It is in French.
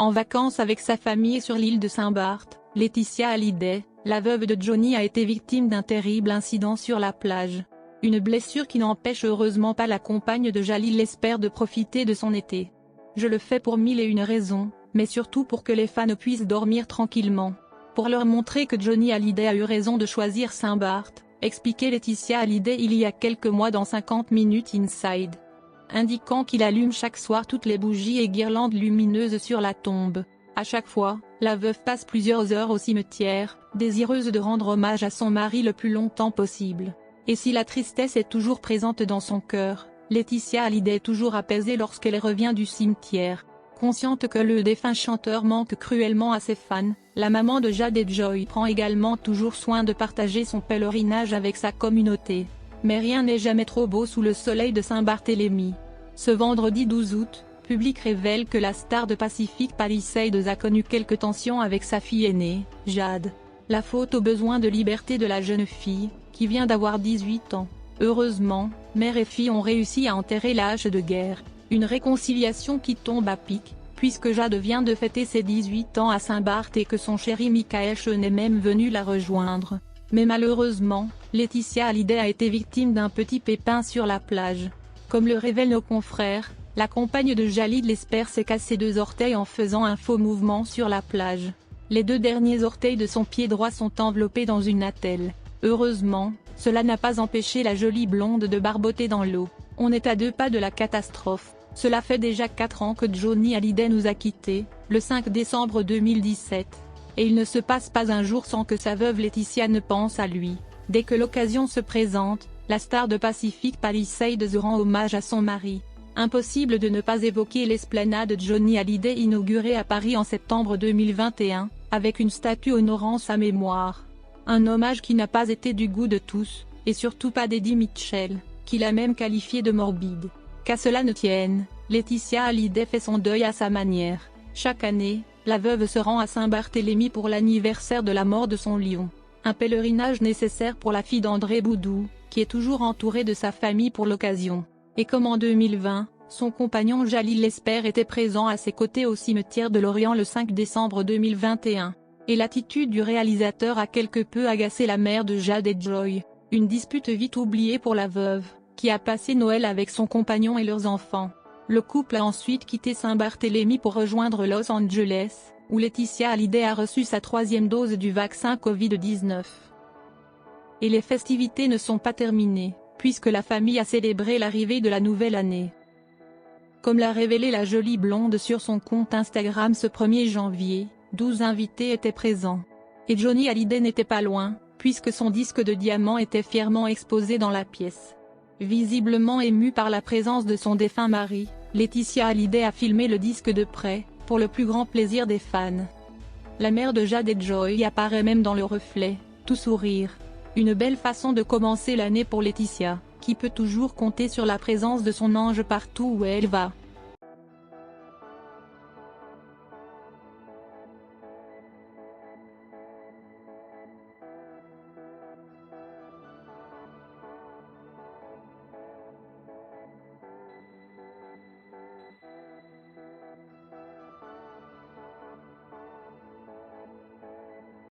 En vacances avec sa famille sur l'île de Saint-Barth, Laetitia Hallyday, la veuve de Johnny, a été victime d'un terrible incident sur la plage. Une blessure qui n'empêche heureusement pas la compagne de Jalil Lesper de profiter de son été. Je le fais pour mille et une raisons, mais surtout pour que les fans puissent dormir tranquillement. Pour leur montrer que Johnny Hallyday a eu raison de choisir Saint-Barth, expliquait Laetitia Hallyday il y a quelques mois dans 50 Minutes Inside. Indiquant qu'il allume chaque soir toutes les bougies et guirlandes lumineuses sur la tombe. À chaque fois, la veuve passe plusieurs heures au cimetière, désireuse de rendre hommage à son mari le plus longtemps possible. Et si la tristesse est toujours présente dans son cœur, Laetitia Hallyday est toujours apaisée lorsqu'elle revient du cimetière. Consciente que le défunt chanteur manque cruellement à ses fans, la maman de Jade et Joy prend également toujours soin de partager son pèlerinage avec sa communauté. Mais rien n'est jamais trop beau sous le soleil de Saint-Barthélemy. Ce vendredi 12 août, Public révèle que la star de Pacific Palisades a connu quelques tensions avec sa fille aînée, Jade. La faute au besoin de liberté de la jeune fille, qui vient d'avoir 18 ans. Heureusement, mère et fille ont réussi à enterrer la hache de guerre. Une réconciliation qui tombe à pic, puisque Jade vient de fêter ses 18 ans à Saint-Barth et que son chéri Michael Chen est même venu la rejoindre. Mais malheureusement, Laetitia Hallyday a été victime d'un petit pépin sur la plage. Comme le révèlent nos confrères, la compagne de Jalil Lesper s'est cassé 2 orteils en faisant un faux mouvement sur la plage. Les 2 derniers orteils de son pied droit sont enveloppés dans une attelle. Heureusement, cela n'a pas empêché la jolie blonde de barboter dans l'eau. On est à 2 pas de la catastrophe. Cela fait déjà 4 ans que Johnny Hallyday nous a quittés, le 5 décembre 2017. Et il ne se passe pas un jour sans que sa veuve Laetitia ne pense à lui. Dès que l'occasion se présente, la star de Pacific Palisades rend hommage à son mari. Impossible de ne pas évoquer l'esplanade de Johnny Hallyday inaugurée à Paris en septembre 2021, avec une statue honorant sa mémoire. Un hommage qui n'a pas été du goût de tous, et surtout pas d'Eddie Mitchell, qui l'a même qualifié de morbide. Qu'à cela ne tienne, Laetitia Hallyday fait son deuil à sa manière. Chaque année, la veuve se rend à Saint-Barthélemy pour l'anniversaire de la mort de son lion. Un pèlerinage nécessaire pour la fille d'André Boudou, qui est toujours entourée de sa famille pour l'occasion. Et comme en 2020, son compagnon Jalil Lesper était présent à ses côtés au cimetière de Lorient le 5 décembre 2021. Et l'attitude du réalisateur a quelque peu agacé la mère de Jade et Joy. Une dispute vite oubliée pour la veuve, qui a passé Noël avec son compagnon et leurs enfants. Le couple a ensuite quitté Saint-Barthélemy pour rejoindre Los Angeles, où Laetitia Hallyday a reçu sa 3e dose du vaccin Covid-19. Et les festivités ne sont pas terminées, puisque la famille a célébré l'arrivée de la nouvelle année. Comme l'a révélé la jolie blonde sur son compte Instagram ce 1er janvier, 12 invités étaient présents. Et Johnny Hallyday n'était pas loin, puisque son disque de diamant était fièrement exposé dans la pièce. Visiblement émue par la présence de son défunt mari, Laetitia Hallyday a filmé le disque de près, pour le plus grand plaisir des fans. La mère de Jade et Joy apparaît même dans le reflet, tout sourire. Une belle façon de commencer l'année pour Laetitia, qui peut toujours compter sur la présence de son ange partout où elle va.